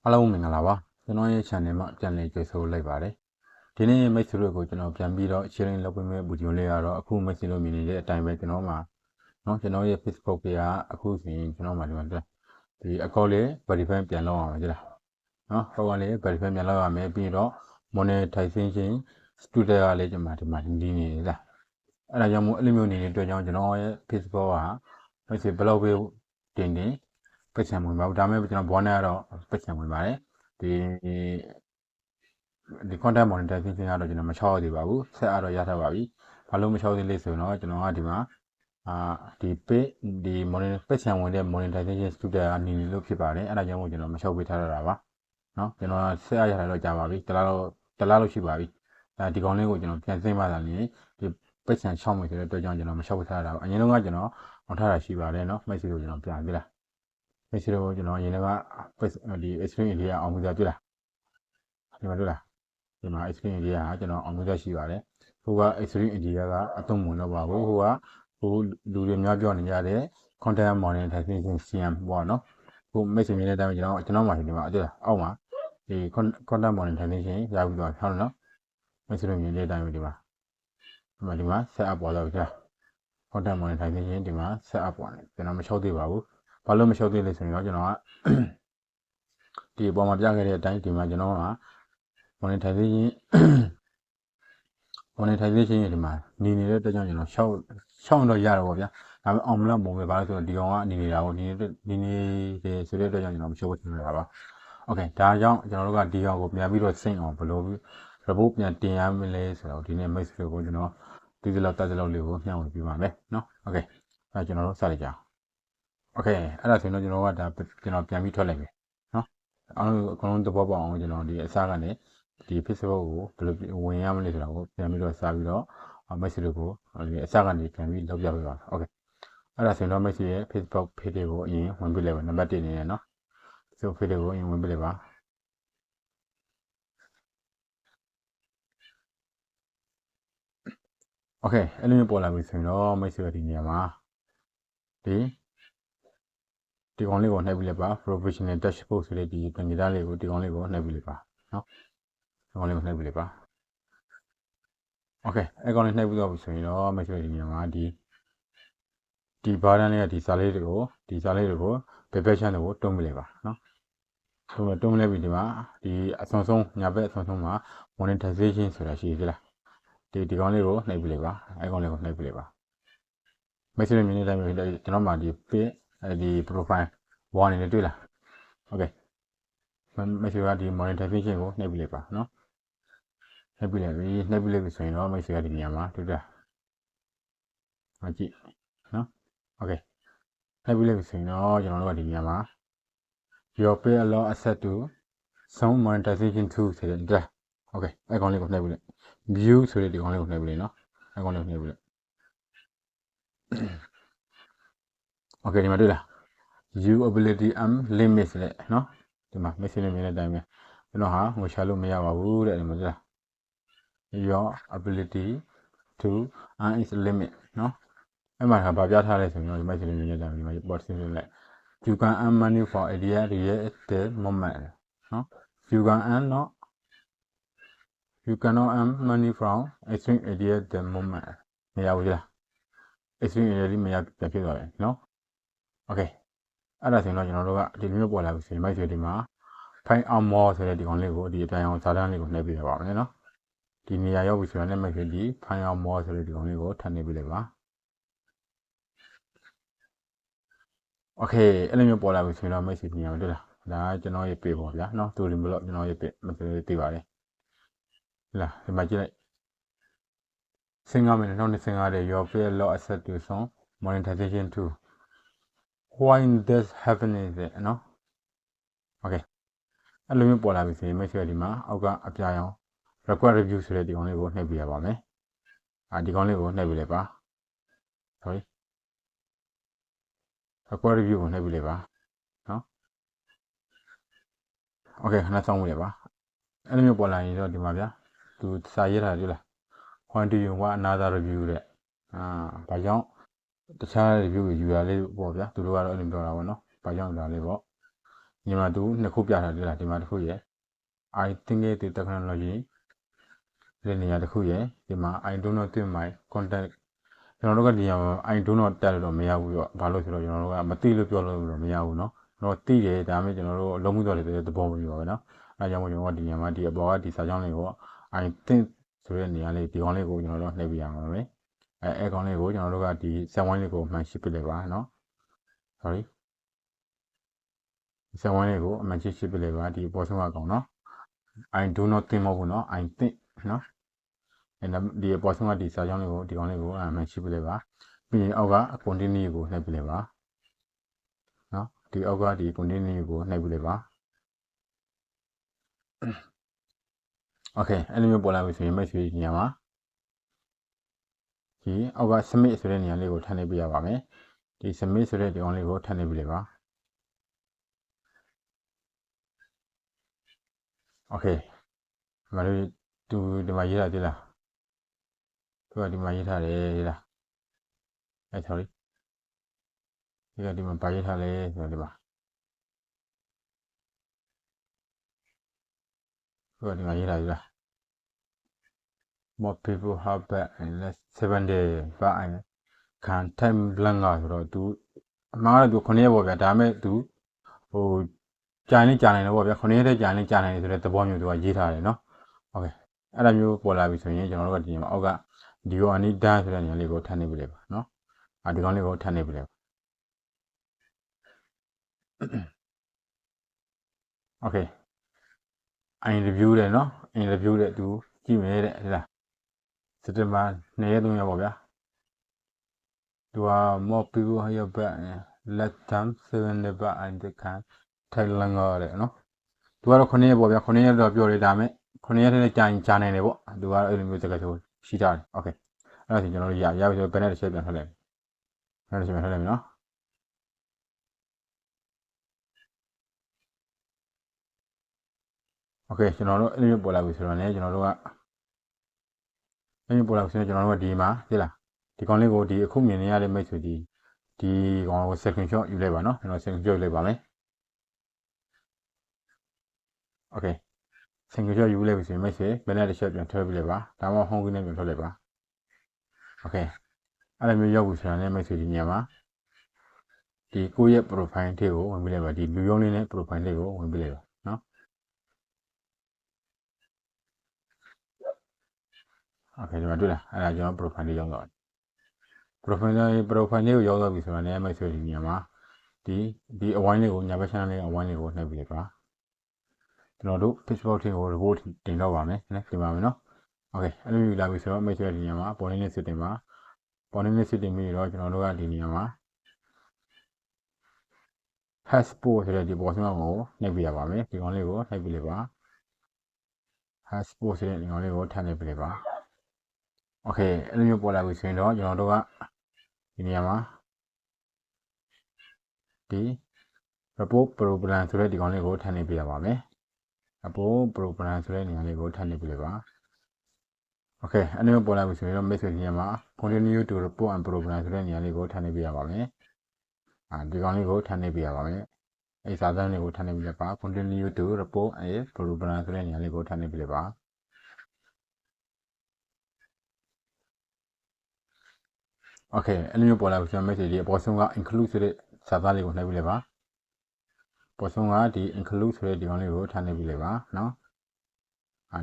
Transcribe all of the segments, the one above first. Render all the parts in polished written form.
Hello မင်္ဂလာပါကျွန်တော်ရဲ့ channel မှာပြန်လည်ကြိုဆိုလိုက်ပါတယ်ဒီနေ့မိတ်ဆွေတို့ကိုကျွန်တော်ပြန်ပြီးတော့ sharing လုပ်ပေးမယ့် video လေးကတော့အခုမိတ်ဆွေတို့မြင်နေတဲ့အတိုင်းပဲကျွန်တော်မှာเนาะကျွန်တော်ရဲ့ Facebook page ကအခုဆိုရင်ကျွန်တော်မှာဒီအကောင့်လေး verify ပြန်လုပ်အောင်ကြလားเนาะဟိုကလေး verify ပြန်လုပ်ရမယ်ပြီးတော့ monetization student ကလေးကျွန်မဒီမှာဒီနေလားအဲ့ဒါကြောင့်မို့အဲ့လိုမျိုးနေတဲ့အတွက်ကြောင့်ကျွန်တော်ရဲ့ Facebook ကမိတ်ဆွေဘယ်လောက်ပဲတင်ပိတ်ဆံဝင်ပါဘူးဒါပေမဲ့ကျွန်တော်ဘောနဲ့ကတော့ပိတ်ဆံဝင်ပါတယ်ဒီ content monetization ကတော့ကျွန်တော်မချောက်သေးပါဘူးဆက်အားတော့ရထားပါပြီဘာလို့မချောက်သေးလဲဆိုတော့ကျွန်တော်ကဒီမှာဒီ page ဒီ ပိတ်ဆံဝင်တဲ့ monetization student အနေနဲ့လို့ဖြစ်ပါတယ်အဲ့ဒါကြောင့်မို့ကျွန်တော်မချောက်ပေးထားတာပါเนาะကျွန်တော်ဆက်အားရထားတော့ကြာပါပြီတလားလို့ရှိပါပြီဒီကောင်လေးကိုကျွန်တော်ပြန်သိမ်းပါလာနေဒီပိတ်ဆံချောက်မယ်ဆိုတဲ့အတွက်ကြောင့်ကျွန်တော်မချောက်ပေးထားတာပါအရင်ကကျွန်တော်ဟောထားတာရှိပါတယ်เนาะမိတ်ဆွေတို့ကျွန်တော်ပြန်ပြလားမိတ်ဆွေတို့ကျွန်တော်ရင်ကဒီ extreme area အောင်မှုစားတွေ့လားဒီမှာတွေ့လားဒီမှာ extreme area ကကျွန်တော်အောင်မှုစားရှိပါတယ်ဟိုက extreme area ကအသုံးဝင်တော့ပါဘူးဟိုလူတွေများပြောနေကြတဲ့ content monetization CM ပေါ့နော်ဟိုမိတ်ဆွေမြင်တဲ့အတိုင်းကျွန်တော်မှဒီမှာတွေ့လားအောက်မှာဒီ content monetization ရပြီးတော့ဟုတ်နော်မိတ်ဆွေမြင်တဲ့အတိုင်းဒီမှာ set up ပေါ်တော့ကြာ content monetization ဒီမှာ set up ပေါ်နေကျွန်တော်မချောက်သေးပါဘူးဘာလို့မလျှောက်သေးလဲဆိုရင်တော့ကျွန်တော်ကဒီအပေါ်မှာပြခဲ့တဲ့အတိုင်းဒီမှာကျွန်တော်က monetization ရဲ့ဒီမှာနေနေတဲ့အတွက်ကြောင့်ကျွန်တော်ရှောက်တော့ရတော့ဗောဗျာဒါပေမဲ့အောင်မလို့မုံပဲဘာလို့ဆိုတော့ဒီကောင်ကနေနေတာကိုနေတယ်ဆိုတဲ့အတွက်ကြောင့်ကျွန်တော်မလျှောက်ဘူးဆိုတာပါโอเคဒါကြောင့်ကျွန်တော်တို့ကဒီကောင်ကိုပြန်ပြီးတော့စိတ်အောင်ဘယ်လို report ပြန်တင်ရမလဲဆိုတော့ဒီနေ့ message ကိုကျွန်တော်ဒီစလောက်တက်စလောက်လေးကိုမျှဝေပြပါမယ်เนาะโอเคအဲကျွန်တော်တို့စလိုက်ကြအောင်โอเคအဲ့ဒါဆိုရင်တော့ကျွန်တော်ကဒါကျွန်တော်ပြန်ပြီးထွက်လိုက်မယ်เนาะအားလုံးအကုန်လုံးသဘောပေါက်အောင်ကျွန်တော်ဒီအစားကနေဒီ Facebook ကိုဘယ်လိုဝင်ရမလဲဆိုတာကိုပြန်ပြီးတော့စားပြီးတော့ message ကိုဒီအစားကနေပြန်ပြီးလုပ်ပြပေးပါโอเคအဲ့ဒါဆိုရင်တော့ message ရဲ့ Facebook page ကိုအရင်ဝင်ပြလိုက်ပါနံပါတ်1နေနဲ့เนาะ Facebook page ကိုအရင်ဝင်ပြလိုက်ပါโอเคအဲ့လိုမျိုးပေါ်လာပြီဆိုရင်တော့ message ဒီနေရာမှာဒီကောင်လေးကိုနှိပ်ပြီးလိုက်ပါ professional dashboard ဆိုတဲ့ဒီကွန်ပျူတာလေးကိုဒီကောင်လေးကိုနှိပ်ပြီးလိုက်ပါเนาะဒီကောင်လေးကိုနှိပ်ပြီးလိုက်ပါโอเคအဲ့ကောင်လေးနှိပ်ပြီးတော့ဆိုရင်တော့မိတ်ဆွေဒီနေရာမှာဒီဘားတန်းလေးကဒီစာလေးတွေကိုဘယ်ဘက်ချမ်းတွေကိုတွန်းပြီးလိုက်ပါเนาะတွန်းလိုက်ပြီးဒီမှာဒီအဆုံးဆုံးညာဘက်အဆုံးဆုံးမှာ monetization ဆိုတာရှိသေးလားဒီကောင်လေးကိုနှိပ်ပြီးလိုက်ပါအဲ့ကောင်လေးကိုနှိပ်ပြီးလိုက်ပါမိတ်ဆွေမြင်နေတိုင်းကျွန်တော်မှာဒီ page ဒီ profile ဝါနေနေတွေ့လားโอเคမိတ်ဆွေကဒီ monetization ကိုနှိပ်ပြီးလိုက်ပါเนาะနှိပ်ပြီးလိုက်ပြီဆိုရင်တော့မိတ်ဆွေကဒီနေရာမှာတွေ့တာကြည့်เนาะโอเคနှိပ်ပြီးလိုက်ပြီဆိုရင်တော့ကျွန်တော်တို့ကဒီနေရာမှာ your pay allow access to some monetization tool ဆိုတဲ့โอเคအဲ့ကောင်လေးကိုနှိပ်ပြီးလိုက် view ဆိုတဲ့ဒီကောင်လေးကိုနှိပ်ပြီးလိုက်เนาะအဲ့ကောင်လေးကိုနှိပ်ပြီးလိုက်โอเคဒီမှာတွေ့လား view ability and limit ဆိုတဲ့เนาะဒီမှာ message နဲ့မြင်တဲ့အတိုင်းပဲကျွန်တော်ဟာငွေရှာလို့မရပါဘူးတဲ့ဒီမှာတွေ့လား your ability to earn is limit เนาะအဲ့မှာဗာပြထားလဲဆိုရင်တော့ဒီ message နဲ့မြင်တဲ့အတိုင်းဒီမှာ report ဆင်းလိုက် you can earn money for area real at the moment เนาะ you cannot earn money from extreme area at the moment မရဘူးလား extreme area လေးမရပြန်ဖြစ်သွားတယ်เนาะโอเคအဲ့ဒါဆိုရင်တော့ကျွန်တော်တို့ကဒီမျိုးပေါ်လာပြီဆိုရင်မိုက်ဆွေဒီမှာ find out more ဆိုတဲ့ဒီကောင်လေးကိုဒီအပြန်အောင်စာတန်းလေးကိုနှိပ်ပေးရပါမယ်နော်ဒီနေရာရောက်ပြီဆိုရင်လည်းမိုက်ဆွေဒီ find out more ဆိုတဲ့ဒီကောင်လေးကိုထပ်နှိပ်ပေးလိုက်ပါโอเคအဲ့လိုမျိုးပေါ်လာပြီဆိုရင်တော့မိုက်ဆွေဒီနေရာမှာတွေ့လားဒါကျွန်တော်ရဲ့ပေပေါ့ဗျာနော်တူရင်ဘလို့ကျွန်တော်ရဲ့ပေမိုက်ဆွေသိပါတယ်လာဒီမှာကြည့်လိုက်15မိနစ်25တဲ့ your pay law access to some monetization tool why this happening တဲ့နော်โอเคအဲ့လိုမျိုးပေါ်လာပြီဆိုရင်မိတ်ဆွေဒီမှာအောက်ကအပြာရောင် record review ဆိုတဲ့ဒီကောင်လေးကိုနှိပ်ပြရပါမယ်ဒီကောင်လေးကိုနှိပ်ပြလိုက်ပါ sorry record review ကိုနှိပ်ပြလိုက်ပါနော်โอเคခဏစောင့်ဝင်ပါအဲ့လိုမျိုးပေါ်လာရင်တော့ဒီမှာဗျာသူစာရေးထားတွေ့လား want to you want another review တဲ့ဘာကြောင့်တခြား review ကိုယူရလေးပေါ့ဗျာသူတို့ကတော့အဲ့လိုပြောတာပေါ့နော်ဘာကြောင့်ဒါလေးပေါ့ ဒီမှာသူနှစ်ခုပြထားတယ်လားဒီမှာတစ်ခုရယ် I think it is technology ဒီနေရာတစ်ခုရယ်ဒီမှာ I do not think my contact ကျွန်တော်တို့ကဒီ I do not တက်လို့တော့မရဘူးတော့ဘာလို့ဆိုတော့ကျွန်တော်တို့ကမသိလို့ပြောလို့တော့မရဘူးเนาะကျွန်တော်သိတယ်ဒါပေမဲ့ကျွန်တော်တို့လုံးဝတော့လည်းသဘောမပြပါဘူးเนาะအဲကြောင့်မို့ကျွန်တော်ကဒီနေရာမှာဒီအပေါ်ကဒီစာကြောင်းလေးကို I think ဆိုတဲ့နေရာလေးဒီကောင်လေးကိုကျွန်တော်တို့နှိပ်ပြရမှာပဲအဲကောင်လေးကိုကျွန်တော်တို့ကဒီဆက်ဝိုင်းလေးကိုမှန်ရှင်းပြလိုက်ပါเนาะ sorry ဆက်ဝိုင်းလေးကိုအမှန်ရှင်းပြလိုက်ပါဒီပေါ်ဆုံးအကောင်เนาะ I do not think မဟုတ်ဘူးเนาะ I think เนาะဒီပေါ်ဆုံးကဒီစာကြောင်းလေးကိုဒီကောင်လေးကိုအမှန်ရှင်းပြလိုက်ပါပြီးရင်အောက်က continue ကိုနှိပ်ပြလိုက်ပါเนาะဒီအောက်ကဒီ continue ကိုနှိပ်ပြလိုက်ပါ okay အဲ့လိုမျိုးပေါ်လာပြီဆိုရင်မိတ်ဆွေဒီနေရာမှာဒီအောက်က submit ဆိုတဲ့နေရာလေးကိုထပ်နှိပ်ပြရပါမယ်ဒီ submit ဆိုတဲ့ဒီကောင်လေးကိုထပ်နှိပ်ပြလိုက်ပါ okay ဒီမှာလေးသူဒီမှာရေးထားသေးလားသူကဒီမှာရေးထားတယ်ရေးလားsorry ဒီကဒီမှာပါရေးထားလဲဆိုတော့ဒီမှာသူကဒီမှာရေးထားသေးလား more people have back in less 7 days but I can time blank ဆိုတော့သူအမှားတော့သူ9ရက်ပေါ့ဗျာဒါပေမဲ့သူဟိုကြာနေကြာနေတော့ပေါ့ဗျာ9ရက်တည်းကြာနေကြာနေဆိုတဲ့သဘောမျိုးသူကရေးထားတယ်เนาะ okay အဲ့ဒါမျိုးပေါ်လာပြီဆိုရင်ကျွန်တော်တို့ကဒီမှာအောက်က dio anita ဆိုတဲ့နေရာလေးကိုထပ်နေပြီလေပါเนาะဒီကောင်လေးကိုထပ်နေပြီလေ okay I interview တယ်เนาะ interview တဲ့သူကြည့်မယ်တဲ့ဟဲ့လားစက်တင်ဘာ2ရက်3ရက်ပေါ့ဗျာသူက more people hire back let them 7 day back and they can take longer တဲ့เนาะသူကတော့9ရက်ပေါ့ဗျာ9ရက်တော့ပြောတယ်ဒါမဲ့9ရက်နဲ့ကြာနေတယ်ပေါ့သူကတော့အဲ့လိုမျိုးစကားဆိုရှိကြတယ် okay အဲ့ဒါဆိုကျွန်တော်တို့ရပြီဆိုဘယ်နဲ့တစ်ချက်ပြန်ထွက်လိုက်ဘယ်နဲ့တစ်ချက်ပြန်ထွက်လိုက်မယ်เนาะ okay ကျွန်တော်တို့အဲ့လိုမျိုးပေါ်လာပြီဆိုတော့ねကျွန်တော်တို့ကအဲ့လိုပေါ်လာပြီဆိုတော့ကျွန်တော်တို့ကဒီမှာသိလားဒီကောင်လေးကိုဒီအခုမြင်နေရတဲ့မိတ်ဆွေဒီကောင်ကို second shot ယူလိုက်ပါเนาะကျွန်တော် second shot ယူလိုက်ပါမယ် okay second shot ယူလိုက်ပြီဆိုရင်မိတ်ဆွေဘယ်နဲ့တစ်ချက်ပြန်ထွက်ပြလိုက်ပါဒါမှမဟုတ် home နဲ့ပြန်ထွက်လိုက်ပါ okay အဲ့လိုမျိုးရောက်ပြီဆိုတော့ねမိတ်ဆွေဒီညမှာဒီကိုယ့်ရဲ့ profile လေးကိုဝင်ပြလိုက်ပါဒီလူရုံးလေးနဲ့ profile လေးကိုဝင်ပြလိုက်ပါเนาะ okay ဒီမှာတွေ့လားအဲ့ဒါကျွန်တော် profile လေးရောက်တော့ profile လေးကိုရောက်တော့ပြီဆိုတော့ねမိတ်ဆွေဒီညမှာဒီအဝိုင်းလေးကိုညာဘက် channel လေးအဝိုင်းလေးကိုနှိပ်ပြလိုက်ပါကျွန်တော်တို့ Facebook ထဲကို report တင်တော့ပါမယ်နော်တင်ပါမယ်နော် okay အဲ့လိုယူလာပြီဆိုတော့မိတ်ဆွေဒီညမှာပေါ်နေတဲ့ setting ပါပေါ်နေတဲ့ setting ပြီးတော့ကျွန်တော်တို့ကဒီညမှာ passport ဆိုတဲ့ဒီပေါ်စမှာကိုနှိပ်ပြရပါမယ်ဒီကောင်လေးကိုနှိပ်ပြလိုက်ပါ passport ဆိုတဲ့ဒီကောင်လေးကိုထပ်နှိပ်ပြလိုက်ပါ okay အဲ့လိုမျိုးပေါ်လာပြီဆိုရင်တော့ကျွန်တော်တို့ကဒီညမှာဒီ report program ဆိုတဲ့ဒီကောင်လေးကိုထပ်နှိပ်ပြရပါမယ် report program ဆိုတဲ့နေရာလေးကိုထပ်နှိပ်ပြလိုက်ပါ okay အဲ့လိုမျိုးပေါ်လာပြီဆိုရင်တော့ message ညမှာ continue to report and program ဆိုတဲ့နေရာလေးကိုထပ်နှိပ်ပြရပါမယ်ဒီကောင်လေးကိုထပ်နှိပ်ပြရပါမယ်အဲ့စာတမ်းလေးကိုထပ်နှိပ်ပြလိုက်ပါ continue to report and program ဆိုတဲ့နေရာလေးကိုထပ်နှိပ်ပြလိုက်ပါ okay အဲ့လိုမျိုးပေါ်လာပြီဆိုတော့ message ဒီအပေါ်ဆုံးက include ဆိုတဲ့စာသားလေးကိုနှိပ်ပြလိုက်ပါပေါ်ဆုံးကဒီ include ဆိုတဲ့ဒီကောင်လေးကိုထပ်နှိပ်ပြလိုက်ပါနော်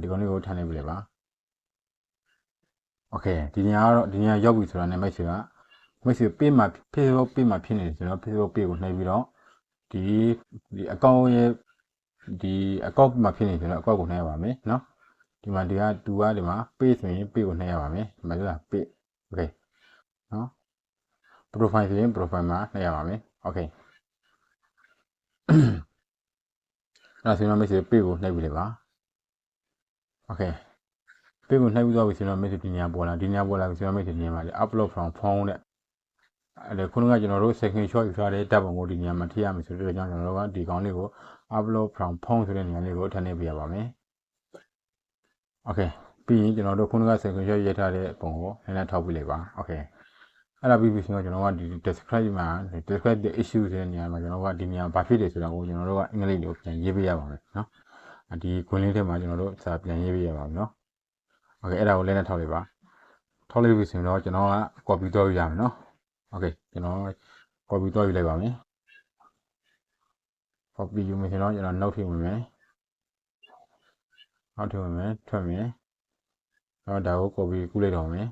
ဒီကောင်လေးကိုထပ်နှိပ်ပြလိုက်ပါ okay ဒီညရောက်ပြီဆိုတာနဲ့ message က message page မှာ Facebook page မှာဖြစ်နေတယ်ဆိုတော့ Facebook page ကိုနှိပ်ပြီးတော့ဒီ account ရဲ့ဒီ account မှာဖြစ်နေတယ်ဆိုတော့ account ကိုနှိပ်ရပါမယ်နော်ဒီမှာသူကဒီမှာ page ဆိုရင် page ကိုနှိပ်ရပါမယ်ဒီမှာလား page okay နော် profile ဆိုရင် profile မှာနှိပ်ရပါမယ် okay အဲ့ဒါဆိုရင် message page ကိုနှိပ်ပြီးလိုက်ပါ okay page ကိုနှိပ်ပြီးသွားပြီဆိုတော့ message ဒီညပေါ်လာပြီဆိုတော့ message ညမှာ upload from phone တဲ့အဲ့ခုနကကျွန်တော်တို့ second shot ယူထားတဲ့တပ်ပုံကိုဒီညမှာထည့်ရမယ်ဆိုတော့ကျွန်တော်တို့ကဒီကောင်လေးကို upload from phone ဆိုတဲ့နေရာလေးကိုထပ်နှိပ်ပြရပါမယ် okay ပြီးရင်ကျွန်တော်တို့ခုနက second shot ရိုက်ထားတဲ့ပုံကိုနည်းနည်းထောက်ပြလိုက်ပါ okay အဲ့ဒါပြီးပြီဆိုတော့ကျွန်တော်ကဒီ describe မှာ describe the issue ဆိုတဲ့နေရာမှာကျွန်တော်ကဒီနေရာဘာဖြစ်တယ်ဆိုတာကိုကျွန်တော်တို့ကအင်္ဂလိပ်လိုပြန်ရေးပေးရပါမယ်နော်ဒီခွင်းလေးထဲမှာကျွန်တော်တို့စာပြန်ရေးပေးရပါမယ်နော်โอเคအဲ့ဒါကိုလည်းနဲ့ထောက်လိုက်ပါထောက်လိုက်ပြီဆိုရင်တော့ကျွန်တော်က copy တော့ရမယ်နော်โอเคကျွန်တော် copy တော့ယူလိုက်ပါမယ် copy ယူမယ်ဆိုတော့ကျွန်တော် note ထည့်ဝင်မယ်နောက်ထည့်ဝင်မယ်ထွက်မယ်တော့ဒါကို copy ကူးလိုက်တော့မယ်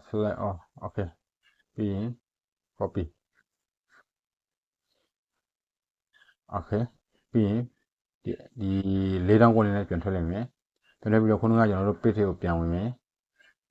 ဆိုလိုက်အော် okay ပြီးရင် copy okay ပြီးရင်ဒီ၄တောင်းကိုလည်းပြန်ထွက်လိုက်မယ်ထွက်လိုက်ပြီးတော့ခုနကကျွန်တော်တို့ page ကိုပြန်ဝင်မယ်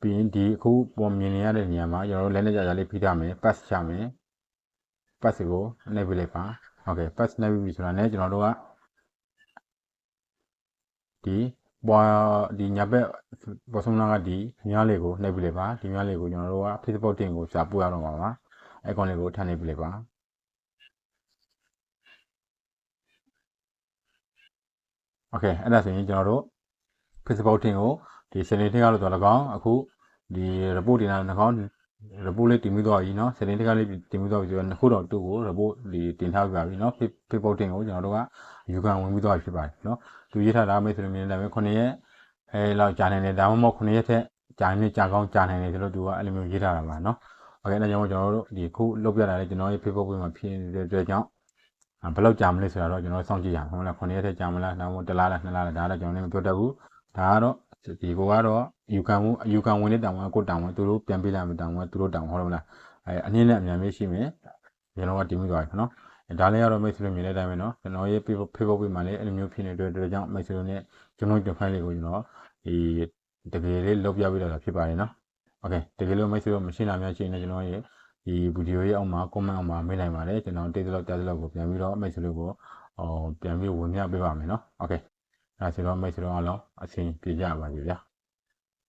ပြီးရင်ဒီအခုပေါ်မြင်နေရတဲ့နေရာမှာကျွန်တော်တို့လည်းနဲ့ကြာကြာလေးဖိထားမယ် pass ချမယ် pass ကိုနှိပ်ပြလိုက်ပါ okay pass နှိပ်ပြီဆိုတာနဲ့ကျွန်တော်တို့ကဒီညာဘက်ပေါ်ဆုံးနာကဒီမြားလေးကိုနှိပ်ပြလိုက်ပါဒီမြားလေးကိုကျွန်တော်တို့က Facebook တင်ကိုစာပို့ရတော့မှာပါအဲကောင်လေးကိုထပ်နှိပ်ပြလိုက်ပါโอเคအဲ့ဒါဆိုရင်ကျွန်တော်တို့ Facebook တင်ကိုဒီ setting ထည့်ရလို့တော့၎င်းအခုဒီ report တင်တာ၎င်း report လေးတင်ပြီးသွားပြီเนาะ setting ထည့်ကလေးတင်ပြီးသွားပြီဆိုတော့နှစ်ခုတော့တူကို report ဒီတင်ထားပြပါပြီเนาะ Facebook တင်ကိုကျွန်တော်တို့ကယူခံဝင်ပြီးသွားပြီဖြစ်ပါတယ်เนาะသူရေးထားတာမိတ်ဆွေတို့မြင်တယ်ပဲ9ရက်လောက်ကြာနေတယ်ဒါမှမဟုတ်9ရက်ထက်ကြာနေကြာကောင်းကြာနေတယ်ဆိုတော့သူကအဲ့လိုမျိုးရေးထားတာပါเนาะโอเคအဲ့ဒါကြောင့်ကျွန်တော်တို့ဒီခုလုတ်ပြတာလေကျွန်တော်ရဲ့ Facebook မှာဖြစ်နေတဲ့အတွက်ကြောင့်ဘယ်လောက်ကြာမလဲဆိုတာတော့ကျွန်တော်စောင့်ကြည့်ရအောင်ဟုတ်လား9ရက်ထက်ကြာမလားဒါမှမဟုတ်1လလား2လလားဒါတော့ကျွန်တော်လည်းမပြောတတ်ဘူးဒါကတော့ဒီကိုကတော့ယူခံဝင်တဲ့တောင်ကကိုတောင်ကသူတို့ပြန်ပေးလာမယ်တောင်ကသူတို့တောင်ဟုတ်လားအနည်းနဲ့အများကြီးရှိမယ်ကျွန်တော်ကတင်ပြီးသွားပြီနော်ဒါလည်းကတော့မိတ်ဆွေတို့မြင်တဲ့အတိုင်းပဲနော်ကျွန်တော်ရဲ့ Facebook ပေးမှာလည်းအဲ့လိုမျိုးဖြစ်နေတဲ့အတွက်ကြောင့်မိတ်ဆွေတို့နဲ့ကျွန်တော်တို့ file လေးကိုကျွန်တော်ဒီတကယ်လေးလုပ်ပြပေးတာဖြစ်ပါတယ်နော်โอเคတကယ်လို့မိတ်ဆွေတို့မရှင်းတာများရှိရင်လည်းကျွန်တော်ရဲ့ဒီဗီဒီယိုရဲ့အောက်မှာ comment အောက်မှာမေးနိုင်ပါတယ်ကျွန်တော်တိတ်တလောက်ကြားတလောက်ကိုပြန်ပြီးတော့မိတ်ဆွေတို့ကိုပြန်ပြီးဝင်ပြပေးပါမယ်နော်โอเคအဲ့ဒါဆိုတော့မိတ်ဆွေတို့အားလုံးအဆင်ပြေကြပါစေဗျာ